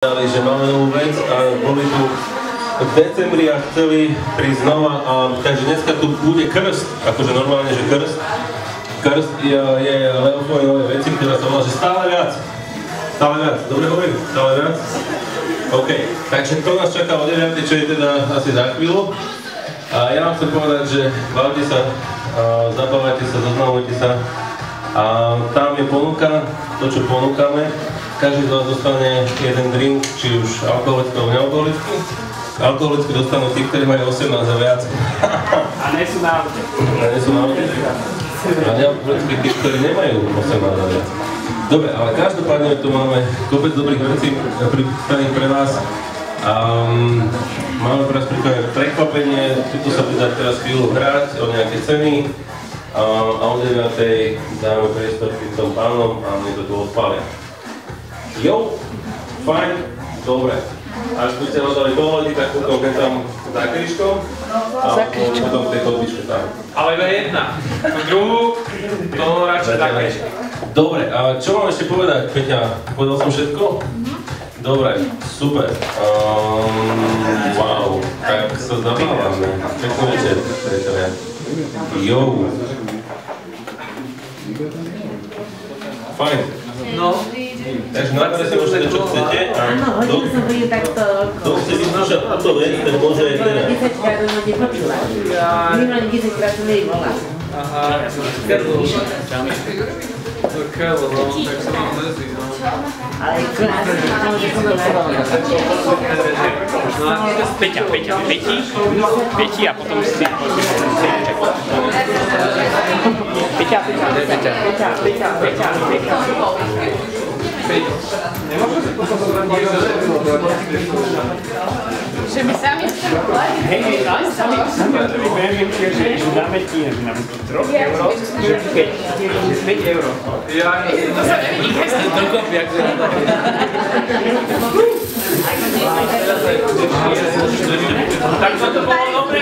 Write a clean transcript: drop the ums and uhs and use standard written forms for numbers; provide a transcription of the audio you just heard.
Že máme novú vec a boli tu v decembri a chceli prísť znova, takže dneska tu bude krst, akože normálne, že krst. Krst je Leofovi nové veci, ktorá sa volá, že stále viac. Stále viac, dobre hovorím? Stále viac? OK, takže to nás čaká o 9, čo je teda asi za chvíľu. A ja vám chcem povedať, že bavte sa, zabávajte sa, zoznamujte sa. A tam je ponuka, to čo ponúkame. Každý z vás dostane jeden drink, či už alkoholický alebo nealkoholický. Alkoholický dostanú tí, ktorí majú 18 a viac. A nie sú na aute. A nie sú na aute. A nealkoholický tí, ktorí nemajú 18 a viac. Dobre, ale každopádne tu máme kopec dobrých vecí pripravených pre vás. Máme pre vás pripravené prekvapenie, tuto sa bude dať teraz chvíľu hrať o nejaké ceny. A o 9 dáme priestor týmto pánom a mne to tu odpália. Jo, fajn, dobre. Až by ste hodali pohľadiť, tak potom keď tam za križkom a potom v tej chodbičke tam. Ale iba jedna. Druhú, to radšej za križkom. Dobre, a čo mám ešte povedať, Peťa? Povedal som všetko? Dobre, super. Wow, tak sa zabávame. Pekný večer, priatelia. Jo. Fajn. No. Takže najprv si môžete, čo chcete. Áno, hodinu som bude takto... Kto chce vyskúšať túto vec, ten môže aj teraz. 10 krát som nepočula. Minulý 10 krát som jej volá. Aha, Kerlo. To Kerlo, no, tak sa vám mrzí, no. Ale krásne, že som to No a Peťa a potom si Peťa. Že my sami Hej, sami beriem tiež, že dáme ti na 3 euro, že 5 euro. Ja, to sa nevidí, keď ste dokopy, ak sa nedá. Tak to bolo dobre?